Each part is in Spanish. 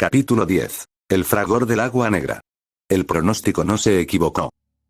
Capítulo 10. El fragor del agua negra. El pronóstico no se equivocó.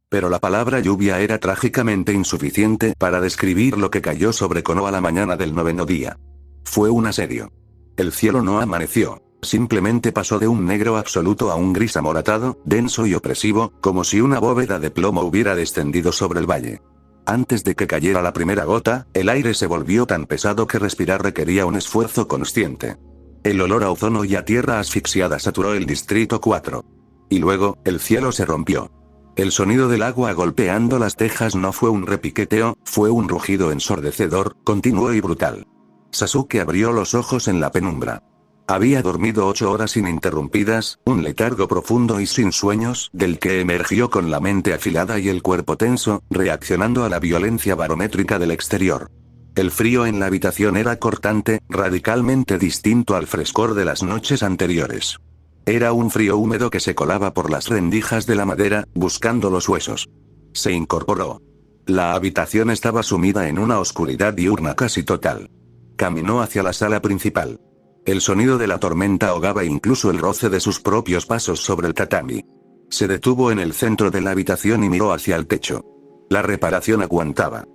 Pero la palabra lluvia era trágicamente insuficiente para describir lo que cayó sobre Konoha la mañana del 9º día. Fue un asedio. El cielo no amaneció, simplemente pasó de un negro absoluto a un gris amoratado, denso y opresivo, como si una bóveda de plomo hubiera descendido sobre el valle. Antes de que cayera la primera gota, el aire se volvió tan pesado que respirar requería un esfuerzo consciente. El olor a ozono y a tierra asfixiada saturó el distrito 4. Y luego, el cielo se rompió. El sonido del agua golpeando las tejas no fue un repiqueteo, fue un rugido ensordecedor, continuo y brutal. Sasuke abrió los ojos en la penumbra. Había dormido 8 horas ininterrumpidas, un letargo profundo y sin sueños, del que emergió con la mente afilada y el cuerpo tenso, reaccionando a la violencia barométrica del exterior. El frío en la habitación era cortante, radicalmente distinto al frescor de las noches anteriores. Era un frío húmedo que se colaba por las rendijas de la madera, buscando los huesos. Se incorporó. La habitación estaba sumida en una oscuridad diurna casi total. Caminó hacia la sala principal. El sonido de la tormenta ahogaba incluso el roce de sus propios pasos sobre el tatami. Se detuvo en el centro de la habitación y miró hacia el techo. La reparación aguantaba.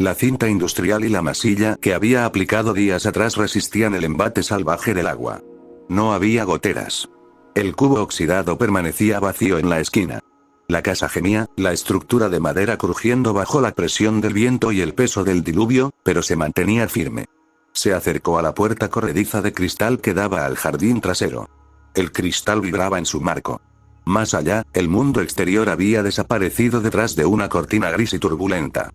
La cinta industrial y la masilla que había aplicado días atrás resistían el embate salvaje del agua. No había goteras. El cubo oxidado permanecía vacío en la esquina. La casa gemía, la estructura de madera crujiendo bajo la presión del viento y el peso del diluvio, pero se mantenía firme. Se acercó a la puerta corrediza de cristal que daba al jardín trasero. El cristal vibraba en su marco. Más allá, el mundo exterior había desaparecido detrás de una cortina gris y turbulenta.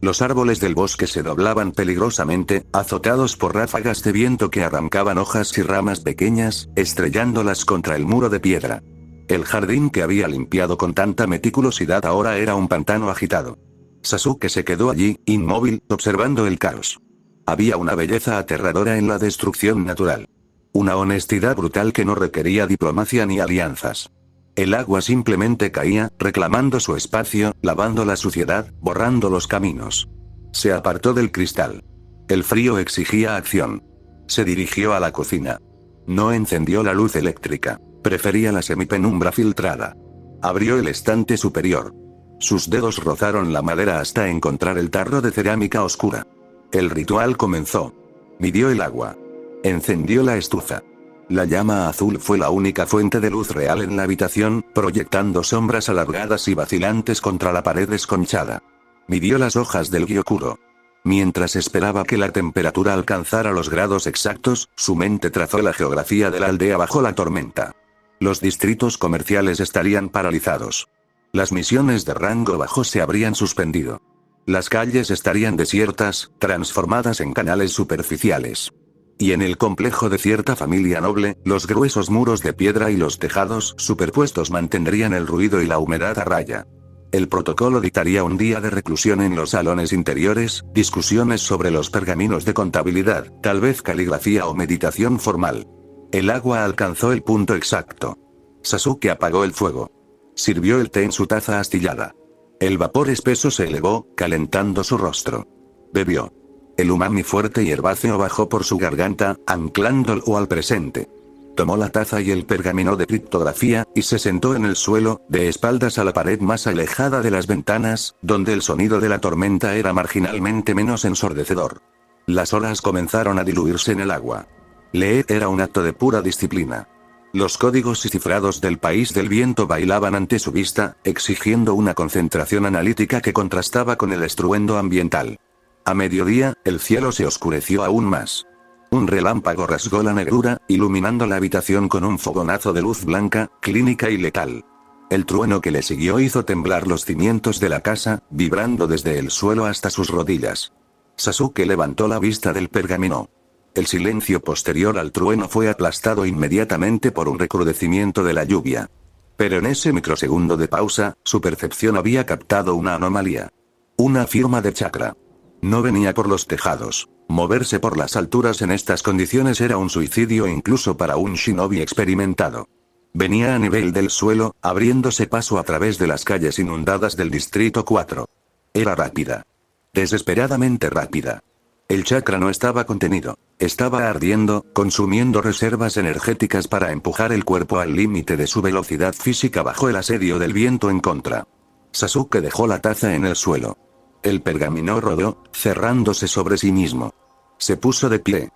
Los árboles del bosque se doblaban peligrosamente, azotados por ráfagas de viento que arrancaban hojas y ramas pequeñas, estrellándolas contra el muro de piedra. El jardín que había limpiado con tanta meticulosidad ahora era un pantano agitado. Sasuke se quedó allí, inmóvil, observando el caos. Había una belleza aterradora en la destrucción natural. Una honestidad brutal que no requería diplomacia ni alianzas. El agua simplemente caía, reclamando su espacio, lavando la suciedad, borrando los caminos. Se apartó del cristal. El frío exigía acción. Se dirigió a la cocina. No encendió la luz eléctrica. Prefería la semipenumbra filtrada. Abrió el estante superior. Sus dedos rozaron la madera hasta encontrar el tarro de cerámica oscura. El ritual comenzó. Midió el agua. Encendió la estufa. La llama azul fue la única fuente de luz real en la habitación, proyectando sombras alargadas y vacilantes contra la pared desconchada. Midió las hojas del gyokuro. Mientras esperaba que la temperatura alcanzara los grados exactos, su mente trazó la geografía de la aldea bajo la tormenta. Los distritos comerciales estarían paralizados. Las misiones de rango bajo se habrían suspendido. Las calles estarían desiertas, transformadas en canales superficiales. Y en el complejo de cierta familia noble, los gruesos muros de piedra y los tejados superpuestos mantendrían el ruido y la humedad a raya. El protocolo dictaría un día de reclusión en los salones interiores, discusiones sobre los pergaminos de contabilidad, tal vez caligrafía o meditación formal. El agua alcanzó el punto exacto. Sasuke apagó el fuego. Sirvió el té en su taza astillada. El vapor espeso se elevó, calentando su rostro. Bebió. El umami fuerte y herbáceo bajó por su garganta, anclándolo al presente. Tomó la taza y el pergamino de criptografía, y se sentó en el suelo, de espaldas a la pared más alejada de las ventanas, donde el sonido de la tormenta era marginalmente menos ensordecedor. Las olas comenzaron a diluirse en el agua. Leer era un acto de pura disciplina. Los códigos y cifrados del país del viento bailaban ante su vista, exigiendo una concentración analítica que contrastaba con el estruendo ambiental. A mediodía, el cielo se oscureció aún más. Un relámpago rasgó la negrura, iluminando la habitación con un fogonazo de luz blanca, clínica y letal. El trueno que le siguió hizo temblar los cimientos de la casa, vibrando desde el suelo hasta sus rodillas. Sasuke levantó la vista del pergamino. El silencio posterior al trueno fue aplastado inmediatamente por un recrudecimiento de la lluvia. Pero en ese microsegundo de pausa, su percepción había captado una anomalía. Una firma de chakra. No venía por los tejados. Moverse por las alturas en estas condiciones era un suicidio incluso para un shinobi experimentado. Venía a nivel del suelo, abriéndose paso a través de las calles inundadas del distrito 4. Era rápida. Desesperadamente rápida. El chakra no estaba contenido. Estaba ardiendo, consumiendo reservas energéticas para empujar el cuerpo al límite de su velocidad física bajo el asedio del viento en contra. Sasuke dejó la taza en el suelo. El pergamino rodó, cerrándose sobre sí mismo. Se puso de pie.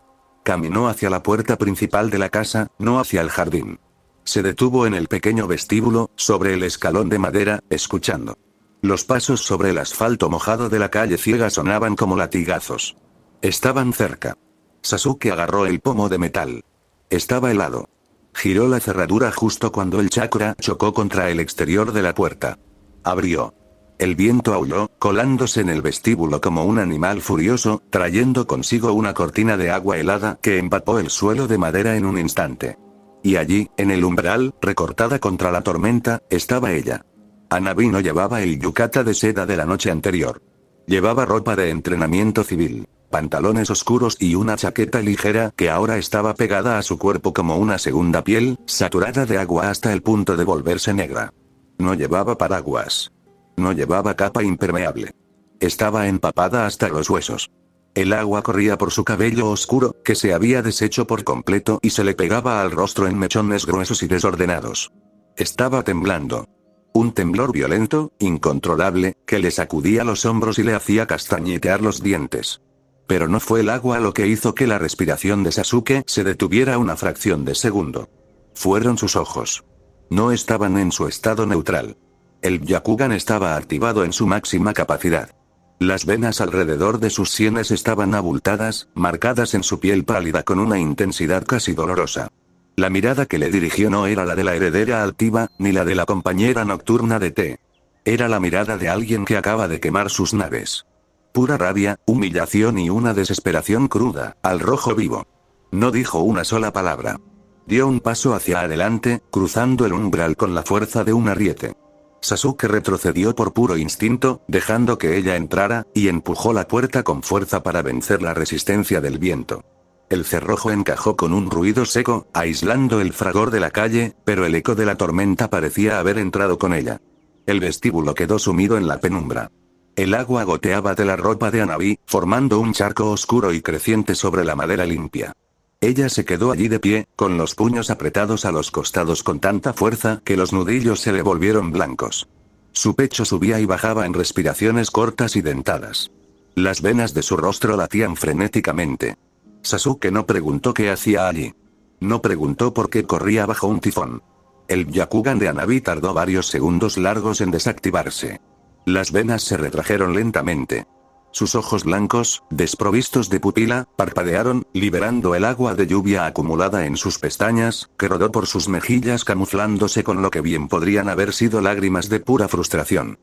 Caminó hacia la puerta principal de la casa, no hacia el jardín. Se detuvo en el pequeño vestíbulo, sobre el escalón de madera, escuchando. Los pasos sobre el asfalto mojado de la calle ciega sonaban como latigazos. Estaban cerca. Sasuke agarró el pomo de metal. Estaba helado. Giró la cerradura justo cuando el chakra chocó contra el exterior de la puerta. Abrió. El viento aulló, colándose en el vestíbulo como un animal furioso, trayendo consigo una cortina de agua helada que empapó el suelo de madera en un instante. Y allí, en el umbral, recortada contra la tormenta, estaba ella. Hanabi no llevaba el yukata de seda de la noche anterior. Llevaba ropa de entrenamiento civil, pantalones oscuros y una chaqueta ligera que ahora estaba pegada a su cuerpo como una segunda piel, saturada de agua hasta el punto de volverse negra. No llevaba paraguas. No llevaba capa impermeable. Estaba empapada hasta los huesos. El agua corría por su cabello oscuro, que se había deshecho por completo y se le pegaba al rostro en mechones gruesos y desordenados. Estaba temblando. Un temblor violento, incontrolable, que le sacudía los hombros y le hacía castañetear los dientes. Pero no fue el agua lo que hizo que la respiración de Sasuke se detuviera una fracción de segundo. Fueron sus ojos. No estaban en su estado neutral. El Byakugan estaba activado en su máxima capacidad. Las venas alrededor de sus sienes estaban abultadas, marcadas en su piel pálida con una intensidad casi dolorosa. La mirada que le dirigió no era la de la heredera altiva, ni la de la compañera nocturna de T. Era la mirada de alguien que acaba de quemar sus naves. Pura rabia, humillación y una desesperación cruda, al rojo vivo. No dijo una sola palabra. Dio un paso hacia adelante, cruzando el umbral con la fuerza de un ariete. Sasuke retrocedió por puro instinto, dejando que ella entrara, y empujó la puerta con fuerza para vencer la resistencia del viento. El cerrojo encajó con un ruido seco, aislando el fragor de la calle, pero el eco de la tormenta parecía haber entrado con ella. El vestíbulo quedó sumido en la penumbra. El agua goteaba de la ropa de Hanabi, formando un charco oscuro y creciente sobre la madera limpia. Ella se quedó allí de pie, con los puños apretados a los costados con tanta fuerza que los nudillos se le volvieron blancos. Su pecho subía y bajaba en respiraciones cortas y dentadas. Las venas de su rostro latían frenéticamente. Sasuke no preguntó qué hacía allí. No preguntó por qué corría bajo un tifón. El Byakugan de Hanabi tardó varios segundos largos en desactivarse. Las venas se retrajeron lentamente. Sus ojos blancos, desprovistos de pupila, parpadearon, liberando el agua de lluvia acumulada en sus pestañas, que rodó por sus mejillas camuflándose con lo que bien podrían haber sido lágrimas de pura frustración.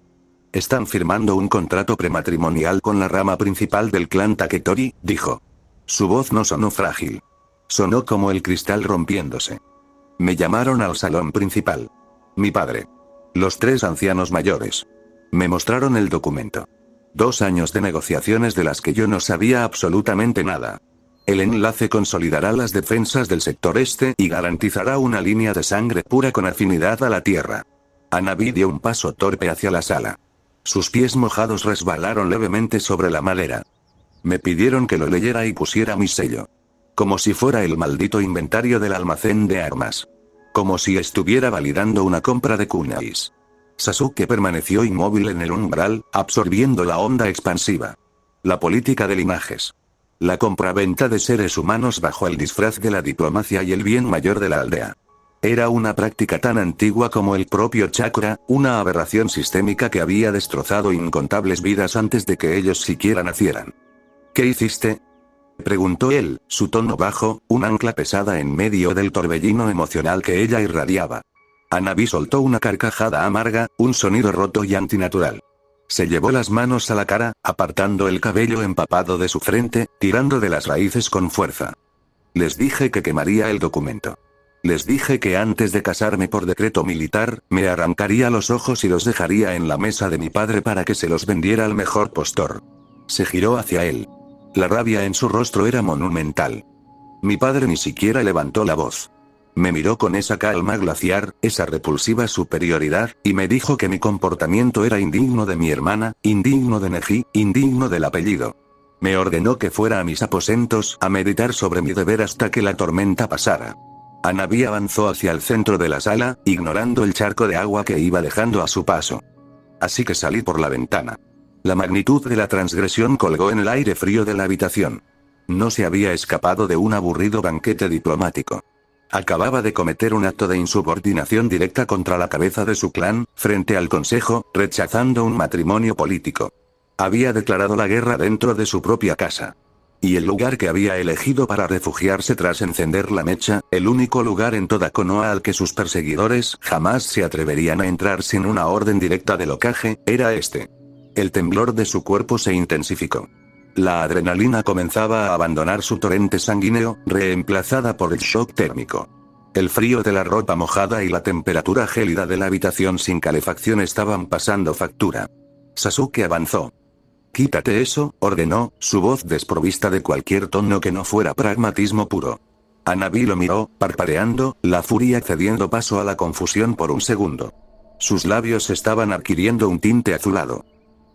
Están firmando un contrato prematrimonial con la rama principal del clan Taketori, dijo. Su voz no sonó frágil. Sonó como el cristal rompiéndose. Me llamaron al salón principal. Mi padre. Los tres ancianos mayores. Me mostraron el documento. 2 años de negociaciones de las que yo no sabía absolutamente nada. El enlace consolidará las defensas del sector este y garantizará una línea de sangre pura con afinidad a la tierra. Hanabi dio un paso torpe hacia la sala. Sus pies mojados resbalaron levemente sobre la madera. Me pidieron que lo leyera y pusiera mi sello. Como si fuera el maldito inventario del almacén de armas. Como si estuviera validando una compra de kunais. Sasuke permaneció inmóvil en el umbral, absorbiendo la onda expansiva. La política de linajes. La compraventa de seres humanos bajo el disfraz de la diplomacia y el bien mayor de la aldea. Era una práctica tan antigua como el propio chakra, una aberración sistémica que había destrozado incontables vidas antes de que ellos siquiera nacieran. ¿Qué hiciste?, preguntó él, su tono bajo, un ancla pesada en medio del torbellino emocional que ella irradiaba. Hanabi soltó una carcajada amarga, un sonido roto y antinatural. Se llevó las manos a la cara, apartando el cabello empapado de su frente, tirando de las raíces con fuerza. Les dije que quemaría el documento. Les dije que antes de casarme por decreto militar, me arrancaría los ojos y los dejaría en la mesa de mi padre para que se los vendiera al mejor postor. Se giró hacia él. La rabia en su rostro era monumental. Mi padre ni siquiera levantó la voz. Me miró con esa calma glaciar, esa repulsiva superioridad, y me dijo que mi comportamiento era indigno de mi hermana, indigno de Neji, indigno del apellido. Me ordenó que fuera a mis aposentos a meditar sobre mi deber hasta que la tormenta pasara. Hanabi avanzó hacia el centro de la sala, ignorando el charco de agua que iba dejando a su paso. Así que salí por la ventana. La magnitud de la transgresión colgó en el aire frío de la habitación. No se había escapado de un aburrido banquete diplomático. Acababa de cometer un acto de insubordinación directa contra la cabeza de su clan, frente al consejo, rechazando un matrimonio político. Había declarado la guerra dentro de su propia casa. Y el lugar que había elegido para refugiarse tras encender la mecha, el único lugar en toda Konoha al que sus perseguidores jamás se atreverían a entrar sin una orden directa del Hokage, era este. El temblor de su cuerpo se intensificó. La adrenalina comenzaba a abandonar su torrente sanguíneo, reemplazada por el shock térmico. El frío de la ropa mojada y la temperatura gélida de la habitación sin calefacción estaban pasando factura. Sasuke avanzó. «Quítate eso», ordenó, su voz desprovista de cualquier tono que no fuera pragmatismo puro. Hanabi lo miró, parpadeando, la furia cediendo paso a la confusión por un segundo. Sus labios estaban adquiriendo un tinte azulado.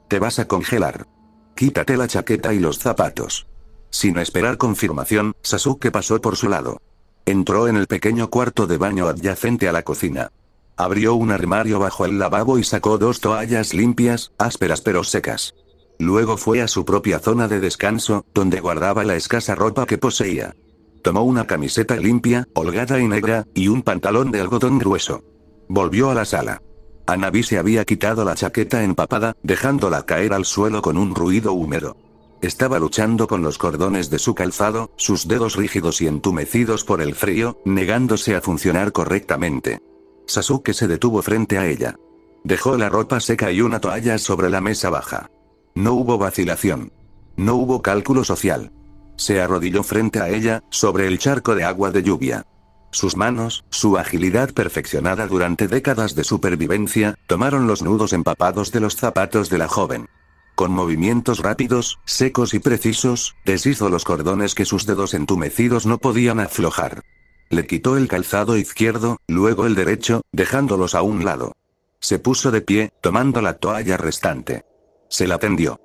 «Te vas a congelar. Quítate la chaqueta y los zapatos». Sin esperar confirmación, Sasuke pasó por su lado. Entró en el pequeño cuarto de baño adyacente a la cocina. Abrió un armario bajo el lavabo y sacó 2 toallas limpias, ásperas pero secas. Luego fue a su propia zona de descanso, donde guardaba la escasa ropa que poseía. Tomó una camiseta limpia, holgada y negra, y un pantalón de algodón grueso. Volvió a la sala. Hanabi se había quitado la chaqueta empapada, dejándola caer al suelo con un ruido húmedo. Estaba luchando con los cordones de su calzado, sus dedos rígidos y entumecidos por el frío, negándose a funcionar correctamente. Sasuke se detuvo frente a ella. Dejó la ropa seca y una toalla sobre la mesa baja. No hubo vacilación. No hubo cálculo social. Se arrodilló frente a ella, sobre el charco de agua de lluvia. Sus manos, su agilidad perfeccionada durante décadas de supervivencia, tomaron los nudos empapados de los zapatos de la joven. Con movimientos rápidos, secos y precisos, deshizo los cordones que sus dedos entumecidos no podían aflojar. Le quitó el calzado izquierdo, luego el derecho, dejándolos a un lado. Se puso de pie, tomando la toalla restante. Se la tendió.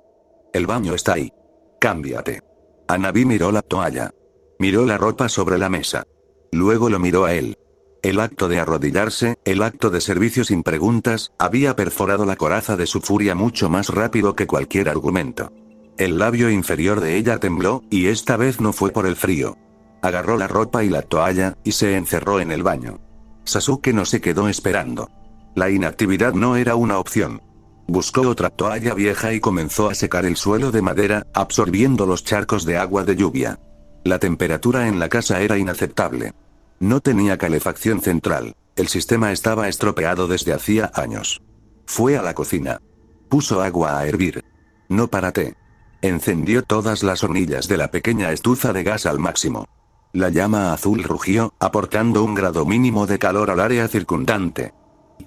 «El baño está ahí. Cámbiate». Hanabi miró la toalla. Miró la ropa sobre la mesa. Luego lo miró a él. El acto de arrodillarse, el acto de servicio sin preguntas, había perforado la coraza de su furia mucho más rápido que cualquier argumento. El labio inferior de ella tembló, y esta vez no fue por el frío. Agarró la ropa y la toalla, y se encerró en el baño. Sasuke no se quedó esperando. La inactividad no era una opción. Buscó otra toalla vieja y comenzó a secar el suelo de madera, absorbiendo los charcos de agua de lluvia. La temperatura en la casa era inaceptable. No tenía calefacción central. El sistema estaba estropeado desde hacía años. Fue a la cocina. Puso agua a hervir. No para té. Encendió todas las hornillas de la pequeña estufa de gas al máximo. La llama azul rugió, aportando un grado mínimo de calor al área circundante.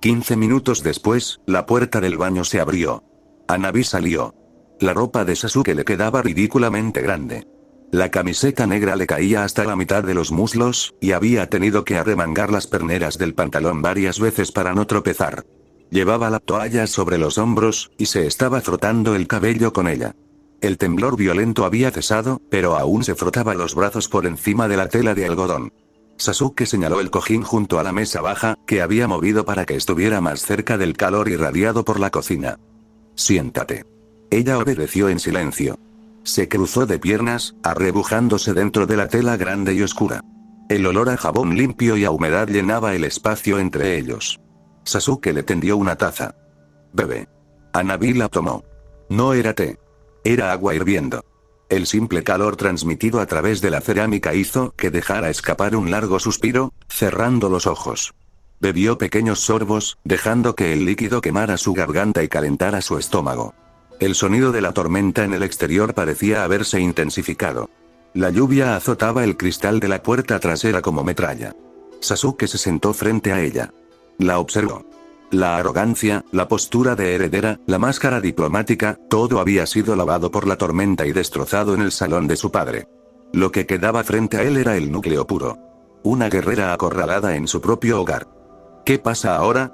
15 minutos después, la puerta del baño se abrió. Hanabi salió. La ropa de Sasuke le quedaba ridículamente grande. La camiseta negra le caía hasta la mitad de los muslos, y había tenido que arremangar las perneras del pantalón varias veces para no tropezar. Llevaba la toalla sobre los hombros, y se estaba frotando el cabello con ella. El temblor violento había cesado, pero aún se frotaba los brazos por encima de la tela de algodón. Sasuke señaló el cojín junto a la mesa baja, que había movido para que estuviera más cerca del calor irradiado por la cocina. «Siéntate». Ella obedeció en silencio. Se cruzó de piernas, arrebujándose dentro de la tela grande y oscura. El olor a jabón limpio y a humedad llenaba el espacio entre ellos. Sasuke le tendió una taza. «Bebe». Hanabi la tomó. No era té. Era agua hirviendo. El simple calor transmitido a través de la cerámica hizo que dejara escapar un largo suspiro, cerrando los ojos. Bebió pequeños sorbos, dejando que el líquido quemara su garganta y calentara su estómago. El sonido de la tormenta en el exterior parecía haberse intensificado. La lluvia azotaba el cristal de la puerta trasera como metralla. Sasuke se sentó frente a ella. La observó. La arrogancia, la postura de heredera, la máscara diplomática, todo había sido lavado por la tormenta y destrozado en el salón de su padre. Lo que quedaba frente a él era el núcleo puro. Una guerrera acorralada en su propio hogar. «¿Qué pasa ahora?»,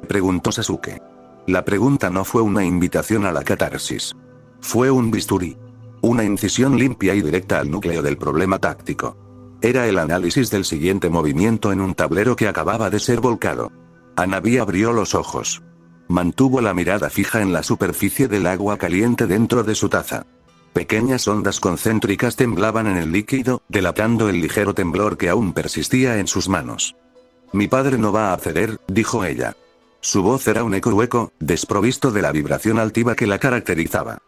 preguntó Sasuke. La pregunta no fue una invitación a la catarsis. Fue un bisturí. Una incisión limpia y directa al núcleo del problema táctico. Era el análisis del siguiente movimiento en un tablero que acababa de ser volcado. Hanabi abrió los ojos. Mantuvo la mirada fija en la superficie del agua caliente dentro de su taza. Pequeñas ondas concéntricas temblaban en el líquido, delatando el ligero temblor que aún persistía en sus manos. Mi padre no va a ceder, dijo ella. Su voz era un eco hueco, desprovisto de la vibración altiva que la caracterizaba.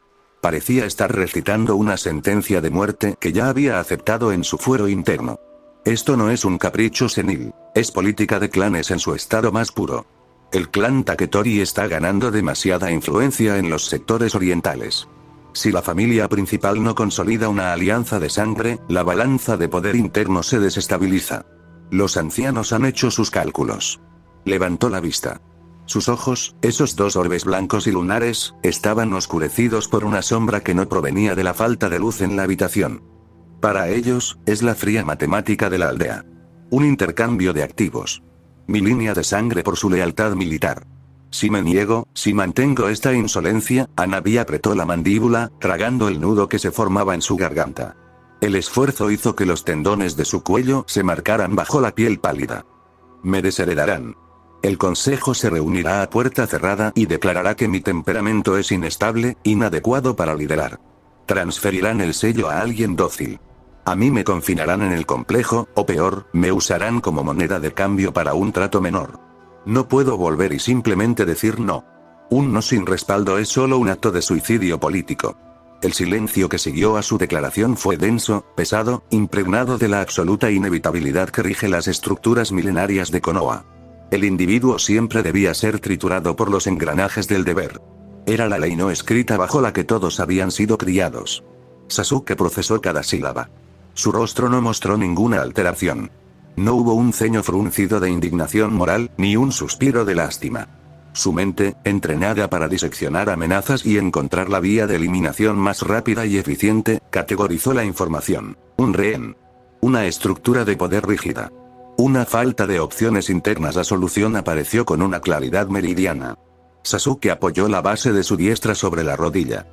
Parecía estar recitando una sentencia de muerte que ya había aceptado en su fuero interno. Esto no es un capricho senil, es política de clanes en su estado más puro. El clan Taketori está ganando demasiada influencia en los sectores orientales. Si la familia principal no consolida una alianza de sangre, la balanza de poder interno se desestabiliza. Los ancianos han hecho sus cálculos. Levantó la vista. Sus ojos, esos dos orbes blancos y lunares, estaban oscurecidos por una sombra que no provenía de la falta de luz en la habitación. Para ellos, es la fría matemática de la aldea. Un intercambio de activos. Mi línea de sangre por su lealtad militar. Si me niego, si mantengo esta insolencia, Hanabi apretó la mandíbula, tragando el nudo que se formaba en su garganta. El esfuerzo hizo que los tendones de su cuello se marcaran bajo la piel pálida. Me desheredarán. El consejo se reunirá a puerta cerrada y declarará que mi temperamento es inestable, inadecuado para liderar. Transferirán el sello a alguien dócil. A mí me confinarán en el complejo, o peor, me usarán como moneda de cambio para un trato menor. No puedo volver y simplemente decir no. Un no sin respaldo es solo un acto de suicidio político. El silencio que siguió a su declaración fue denso, pesado, impregnado de la absoluta inevitabilidad que rige las estructuras milenarias de Konoha. El individuo siempre debía ser triturado por los engranajes del deber. Era la ley no escrita bajo la que todos habían sido criados. Sasuke procesó cada sílaba. Su rostro no mostró ninguna alteración. No hubo un ceño fruncido de indignación moral, ni un suspiro de lástima. Su mente, entrenada para diseccionar amenazas y encontrar la vía de eliminación más rápida y eficiente, categorizó la información. Un rehén. Una estructura de poder rígida. Una falta de opciones internas. La solución apareció con una claridad meridiana. Sasuke apoyó la base de su diestra sobre la rodilla.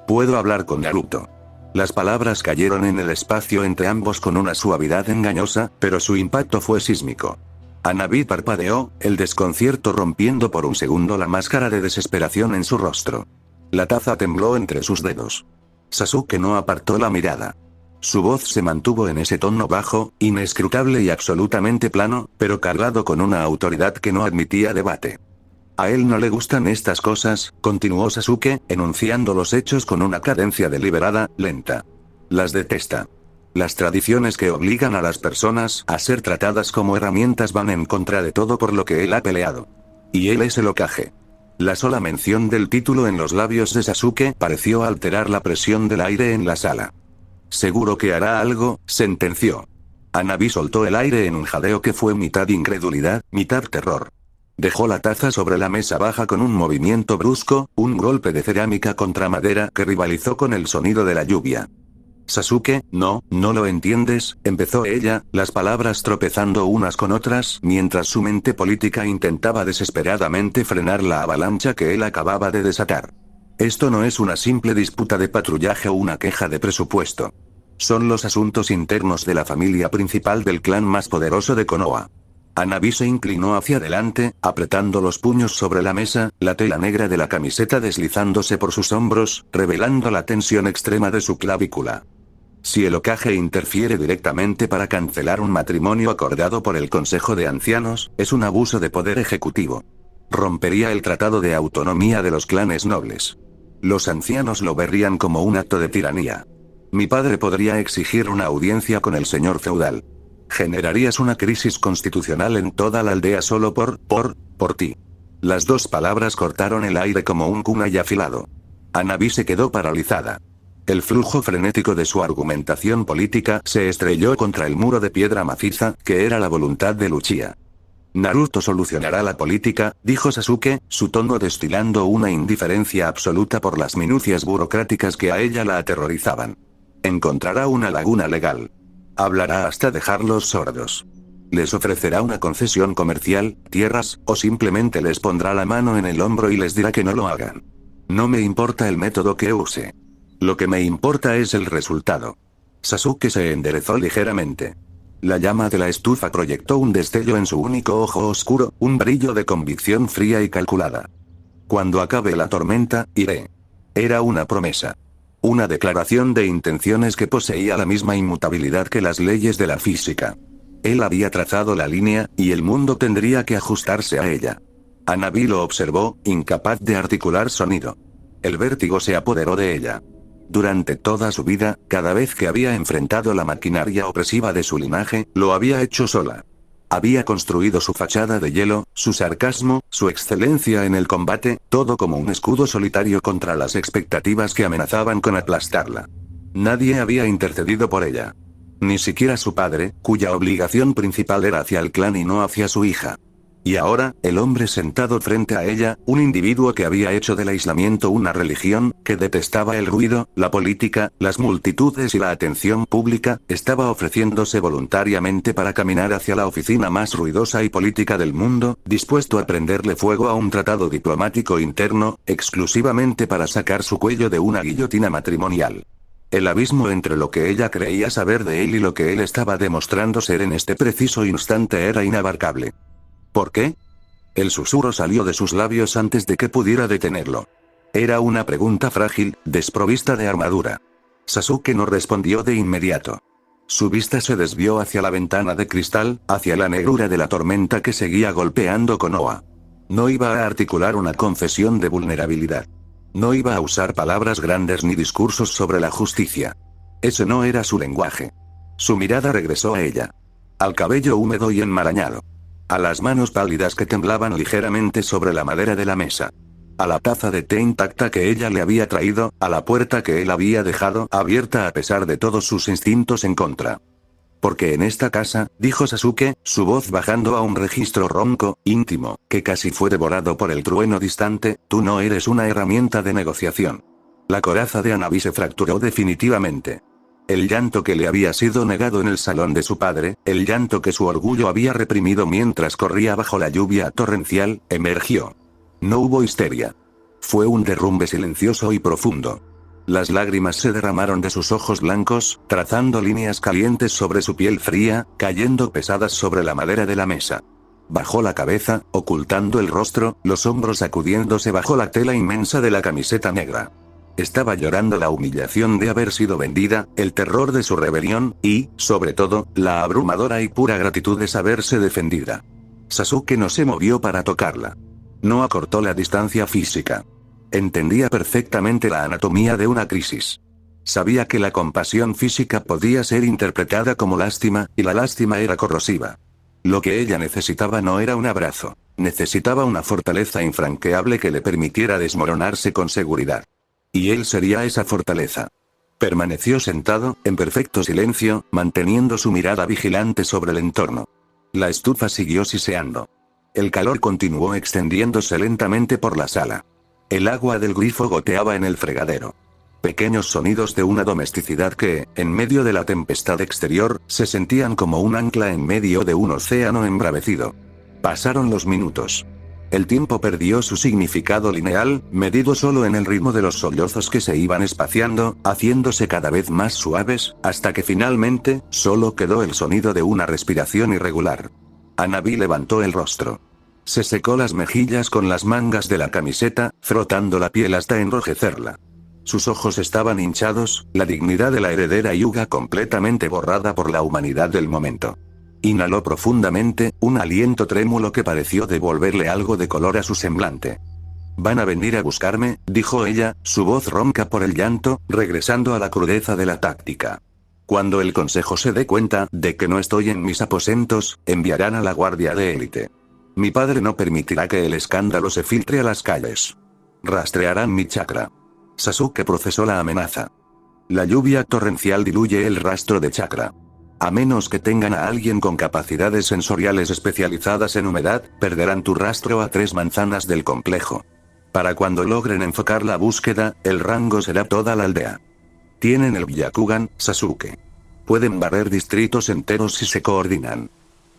Puedo hablar con Naruto. Las palabras cayeron en el espacio entre ambos con una suavidad engañosa, pero su impacto fue sísmico. Hanabi parpadeó, el desconcierto rompiendo por un segundo la máscara de desesperación en su rostro. La taza tembló entre sus dedos. Sasuke no apartó la mirada. Su voz se mantuvo en ese tono bajo, inescrutable y absolutamente plano, pero cargado con una autoridad que no admitía debate. A él no le gustan estas cosas, continuó Sasuke, enunciando los hechos con una cadencia deliberada, lenta. Las detesta. Las tradiciones que obligan a las personas a ser tratadas como herramientas van en contra de todo por lo que él ha peleado. Y él es el Hokage. La sola mención del título en los labios de Sasuke pareció alterar la presión del aire en la sala. Seguro que hará algo, sentenció. Hanabi soltó el aire en un jadeo que fue mitad incredulidad, mitad terror. Dejó la taza sobre la mesa baja con un movimiento brusco, un golpe de cerámica contra madera que rivalizó con el sonido de la lluvia. Sasuke, no lo entiendes, empezó ella, las palabras tropezando unas con otras, mientras su mente política intentaba desesperadamente frenar la avalancha que él acababa de desatar. Esto no es una simple disputa de patrullaje o una queja de presupuesto. Son los asuntos internos de la familia principal del clan más poderoso de Konoha. Hanabi se inclinó hacia adelante, apretando los puños sobre la mesa, la tela negra de la camiseta deslizándose por sus hombros, revelando la tensión extrema de su clavícula. Si el Hokage interfiere directamente para cancelar un matrimonio acordado por el Consejo de Ancianos, es un abuso de poder ejecutivo. Rompería el tratado de autonomía de los clanes nobles. Los ancianos lo verían como un acto de tiranía. Mi padre podría exigir una audiencia con el señor feudal. Generarías una crisis constitucional en toda la aldea solo por ti. Las dos palabras cortaron el aire como un kunai afilado. Hanabi se quedó paralizada. El flujo frenético de su argumentación política se estrelló contra el muro de piedra maciza, que era la voluntad de Uchiha. Naruto solucionará la política, dijo Sasuke, su tono destilando una indiferencia absoluta por las minucias burocráticas que a ella la aterrorizaban. Encontrará una laguna legal. Hablará hasta dejarlos sordos. Les ofrecerá una concesión comercial, tierras, o simplemente les pondrá la mano en el hombro y les dirá que no lo hagan. No me importa el método que use. Lo que me importa es el resultado. Sasuke se enderezó ligeramente. La llama de la estufa proyectó un destello en su único ojo oscuro, un brillo de convicción fría y calculada. Cuando acabe la tormenta, iré. Era una promesa. Una declaración de intenciones que poseía la misma inmutabilidad que las leyes de la física. Él había trazado la línea, y el mundo tendría que ajustarse a ella. Hanabi lo observó, incapaz de articular sonido. El vértigo se apoderó de ella. Durante toda su vida, cada vez que había enfrentado la maquinaria opresiva de su linaje, lo había hecho sola. Había construido su fachada de hielo, su sarcasmo, su excelencia en el combate, todo como un escudo solitario contra las expectativas que amenazaban con aplastarla. Nadie había intercedido por ella. Ni siquiera su padre, cuya obligación principal era hacia el clan y no hacia su hija. Y ahora, el hombre sentado frente a ella, un individuo que había hecho del aislamiento una religión, que detestaba el ruido, la política, las multitudes y la atención pública, estaba ofreciéndose voluntariamente para caminar hacia la oficina más ruidosa y política del mundo, dispuesto a prenderle fuego a un tratado diplomático interno, exclusivamente para sacar su cuello de una guillotina matrimonial. El abismo entre lo que ella creía saber de él y lo que él estaba demostrando ser en este preciso instante era inabarcable. ¿Por qué? El susurro salió de sus labios antes de que pudiera detenerlo. Era una pregunta frágil, desprovista de armadura. Sasuke no respondió de inmediato. Su vista se desvió hacia la ventana de cristal, hacia la negrura de la tormenta que seguía golpeando Konoha. No iba a articular una confesión de vulnerabilidad. No iba a usar palabras grandes ni discursos sobre la justicia. Ese no era su lenguaje. Su mirada regresó a ella. Al cabello húmedo y enmarañado. A las manos pálidas que temblaban ligeramente sobre la madera de la mesa. A la taza de té intacta que ella le había traído, a la puerta que él había dejado abierta a pesar de todos sus instintos en contra. Porque en esta casa, dijo Sasuke, su voz bajando a un registro ronco, íntimo, que casi fue devorado por el trueno distante, tú no eres una herramienta de negociación. La coraza de Hanabi se fracturó definitivamente. El llanto que le había sido negado en el salón de su padre, el llanto que su orgullo había reprimido mientras corría bajo la lluvia torrencial, emergió. No hubo histeria. Fue un derrumbe silencioso y profundo. Las lágrimas se derramaron de sus ojos blancos, trazando líneas calientes sobre su piel fría, cayendo pesadas sobre la madera de la mesa. Bajó la cabeza, ocultando el rostro, los hombros sacudiéndose bajo la tela inmensa de la camiseta negra. Estaba llorando la humillación de haber sido vendida, el terror de su rebelión, y, sobre todo, la abrumadora y pura gratitud de saberse defendida. Sasuke no se movió para tocarla. No acortó la distancia física. Entendía perfectamente la anatomía de una crisis. Sabía que la compasión física podía ser interpretada como lástima, y la lástima era corrosiva. Lo que ella necesitaba no era un abrazo. Necesitaba una fortaleza infranqueable que le permitiera desmoronarse con seguridad. Y él sería esa fortaleza. Permaneció sentado, en perfecto silencio, manteniendo su mirada vigilante sobre el entorno. La estufa siguió siseando. El calor continuó extendiéndose lentamente por la sala. El agua del grifo goteaba en el fregadero. Pequeños sonidos de una domesticidad que, en medio de la tempestad exterior, se sentían como un ancla en medio de un océano embravecido. Pasaron los minutos. El tiempo perdió su significado lineal, medido solo en el ritmo de los sollozos que se iban espaciando, haciéndose cada vez más suaves, hasta que finalmente, solo quedó el sonido de una respiración irregular. Hanabi levantó el rostro. Se secó las mejillas con las mangas de la camiseta, frotando la piel hasta enrojecerla. Sus ojos estaban hinchados, la dignidad de la heredera Hyuga completamente borrada por la humanidad del momento. Inhaló profundamente, un aliento trémulo que pareció devolverle algo de color a su semblante. «Van a venir a buscarme», dijo ella, su voz ronca por el llanto, regresando a la crudeza de la táctica. «Cuando el consejo se dé cuenta de que no estoy en mis aposentos, enviarán a la guardia de élite. Mi padre no permitirá que el escándalo se filtre a las calles. Rastrearán mi chakra». Sasuke procesó la amenaza. La lluvia torrencial diluye el rastro de chakra. A menos que tengan a alguien con capacidades sensoriales especializadas en humedad, perderán tu rastro a 3 manzanas del complejo. Para cuando logren enfocar la búsqueda, el rango será toda la aldea. Tienen el Byakugan, Sasuke. Pueden barrer distritos enteros si se coordinan.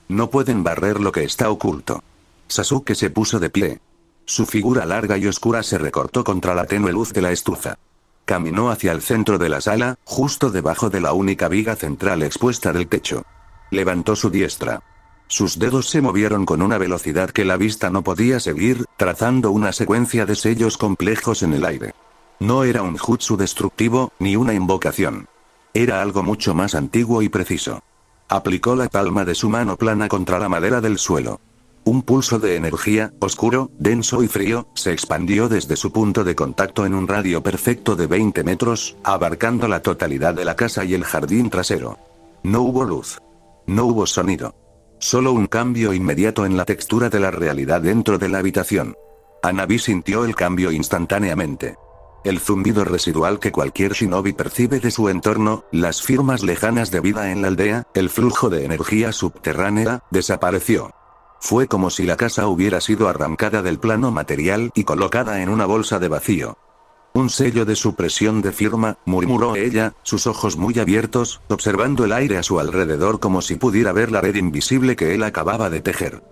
No pueden barrer lo que está oculto. Sasuke se puso de pie. Su figura larga y oscura se recortó contra la tenue luz de la estufa. Caminó hacia el centro de la sala, justo debajo de la única viga central expuesta del techo. Levantó su diestra. Sus dedos se movieron con una velocidad que la vista no podía seguir, trazando una secuencia de sellos complejos en el aire. No era un jutsu destructivo, ni una invocación. Era algo mucho más antiguo y preciso. Aplicó la palma de su mano plana contra la madera del suelo. Un pulso de energía, oscuro, denso y frío, se expandió desde su punto de contacto en un radio perfecto de 20 metros, abarcando la totalidad de la casa y el jardín trasero. No hubo luz. No hubo sonido. Solo un cambio inmediato en la textura de la realidad dentro de la habitación. Hanabi sintió el cambio instantáneamente. El zumbido residual que cualquier shinobi percibe de su entorno, las firmas lejanas de vida en la aldea, el flujo de energía subterránea, desapareció. Fue como si la casa hubiera sido arrancada del plano material y colocada en una bolsa de vacío. Un sello de supresión de firma, murmuró ella, sus ojos muy abiertos, observando el aire a su alrededor como si pudiera ver la red invisible que él acababa de tejer.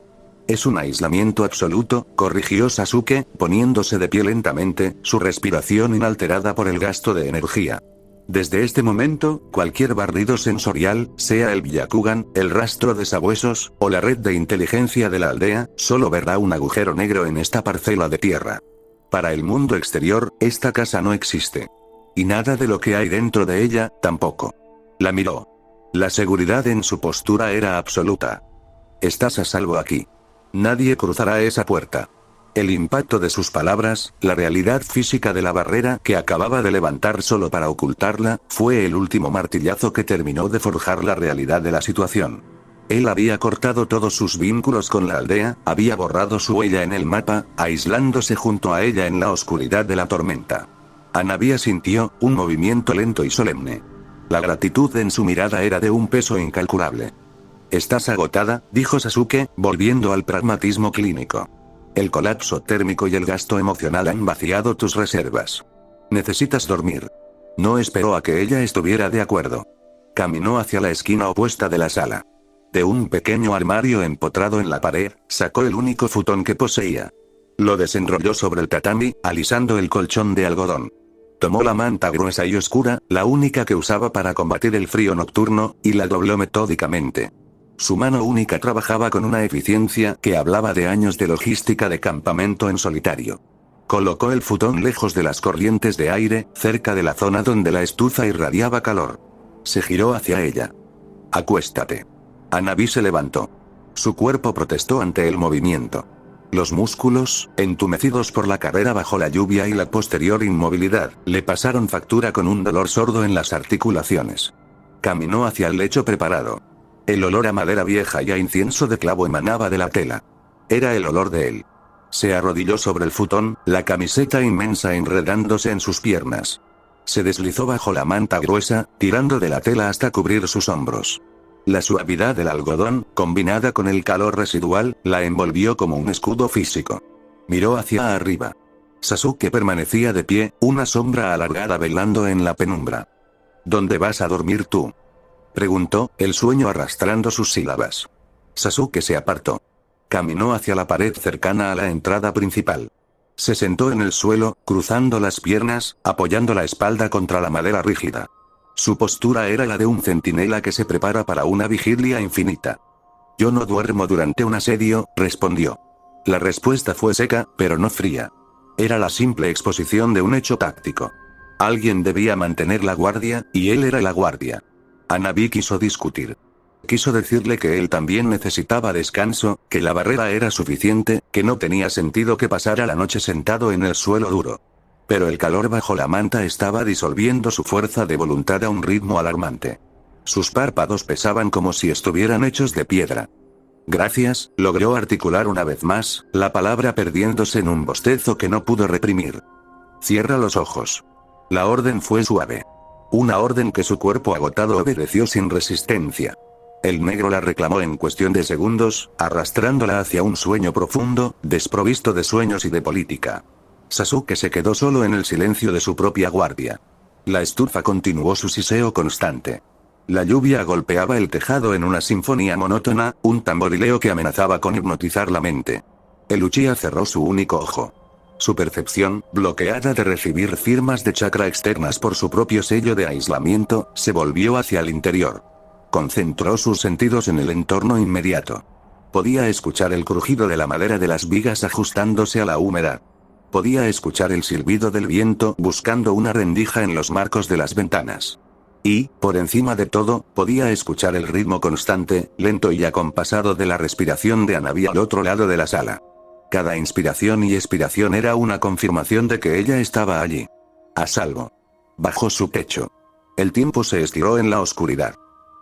Es un aislamiento absoluto, corrigió Sasuke, poniéndose de pie lentamente, su respiración inalterada por el gasto de energía. Desde este momento, cualquier barrido sensorial, sea el Byakugan, el rastro de sabuesos, o la red de inteligencia de la aldea, solo verá un agujero negro en esta parcela de tierra. Para el mundo exterior, esta casa no existe. Y nada de lo que hay dentro de ella, tampoco. La miró. La seguridad en su postura era absoluta. Estás a salvo aquí. Nadie cruzará esa puerta. El impacto de sus palabras, la realidad física de la barrera que acababa de levantar solo para ocultarla, fue el último martillazo que terminó de forjar la realidad de la situación. Él había cortado todos sus vínculos con la aldea, había borrado su huella en el mapa, aislándose junto a ella en la oscuridad de la tormenta. Hanabi sintió un movimiento lento y solemne. La gratitud en su mirada era de un peso incalculable. Estás agotada, dijo Sasuke, volviendo al pragmatismo clínico. El colapso térmico y el gasto emocional han vaciado tus reservas. Necesitas dormir. No esperó a que ella estuviera de acuerdo. Caminó hacia la esquina opuesta de la sala. De un pequeño armario empotrado en la pared, sacó el único futón que poseía. Lo desenrolló sobre el tatami, alisando el colchón de algodón. Tomó la manta gruesa y oscura, la única que usaba para combatir el frío nocturno, y la dobló metódicamente. Su mano única trabajaba con una eficiencia que hablaba de años de logística de campamento en solitario. Colocó el futón lejos de las corrientes de aire, cerca de la zona donde la estufa irradiaba calor. Se giró hacia ella. Acuéstate. Hanabi se levantó. Su cuerpo protestó ante el movimiento. Los músculos, entumecidos por la carrera bajo la lluvia y la posterior inmovilidad, le pasaron factura con un dolor sordo en las articulaciones. Caminó hacia el lecho preparado. El olor a madera vieja y a incienso de clavo emanaba de la tela. Era el olor de él. Se arrodilló sobre el futón, la camiseta inmensa enredándose en sus piernas. Se deslizó bajo la manta gruesa, tirando de la tela hasta cubrir sus hombros. La suavidad del algodón, combinada con el calor residual, la envolvió como un escudo físico. Miró hacia arriba. Sasuke permanecía de pie, una sombra alargada velando en la penumbra. ¿Dónde vas a dormir tú?, preguntó, el sueño arrastrando sus sílabas. Sasuke se apartó. Caminó hacia la pared cercana a la entrada principal. Se sentó en el suelo, cruzando las piernas, apoyando la espalda contra la madera rígida. Su postura era la de un centinela que se prepara para una vigilia infinita. Yo no duermo durante un asedio, respondió. La respuesta fue seca, pero no fría. Era la simple exposición de un hecho táctico. Alguien debía mantener la guardia, y él era la guardia. Hanabi quiso discutir. Quiso decirle que él también necesitaba descanso, que la barrera era suficiente, que no tenía sentido que pasara la noche sentado en el suelo duro. Pero el calor bajo la manta estaba disolviendo su fuerza de voluntad a un ritmo alarmante. Sus párpados pesaban como si estuvieran hechos de piedra. Gracias, logró articular una vez más, la palabra perdiéndose en un bostezo que no pudo reprimir. Cierra los ojos. La orden fue suave. Una orden que su cuerpo agotado obedeció sin resistencia. El negro la reclamó en cuestión de segundos, arrastrándola hacia un sueño profundo, desprovisto de sueños y de política. Sasuke se quedó solo en el silencio de su propia guardia. La estufa continuó su siseo constante. La lluvia golpeaba el tejado en una sinfonía monótona, un tamborileo que amenazaba con hipnotizar la mente. El Uchiha cerró su único ojo. Su percepción, bloqueada de recibir firmas de chakra externas por su propio sello de aislamiento, se volvió hacia el interior. Concentró sus sentidos en el entorno inmediato. Podía escuchar el crujido de la madera de las vigas ajustándose a la humedad. Podía escuchar el silbido del viento buscando una rendija en los marcos de las ventanas. Y, por encima de todo, podía escuchar el ritmo constante, lento y acompasado de la respiración de Hanabi al otro lado de la sala. Cada inspiración y expiración era una confirmación de que ella estaba allí. A salvo. Bajo su pecho. El tiempo se estiró en la oscuridad.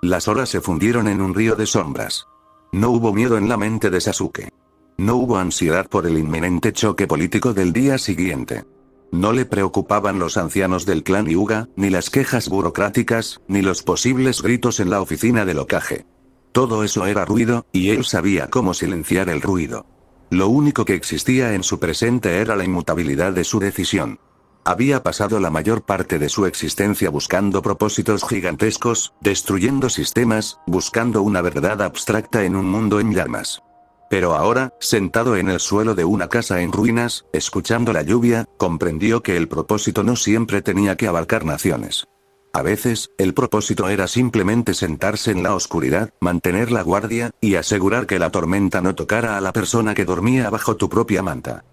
Las horas se fundieron en un río de sombras. No hubo miedo en la mente de Sasuke. No hubo ansiedad por el inminente choque político del día siguiente. No le preocupaban los ancianos del clan Hyuga, ni las quejas burocráticas, ni los posibles gritos en la oficina del Hokage. Todo eso era ruido, y él sabía cómo silenciar el ruido. Lo único que existía en su presente era la inmutabilidad de su decisión. Había pasado la mayor parte de su existencia buscando propósitos gigantescos, destruyendo sistemas, buscando una verdad abstracta en un mundo en llamas. Pero ahora, sentado en el suelo de una casa en ruinas, escuchando la lluvia, comprendió que el propósito no siempre tenía que abarcar naciones. A veces, el propósito era simplemente sentarse en la oscuridad, mantener la guardia, y asegurar que la tormenta no tocara a la persona que dormía bajo tu propia manta.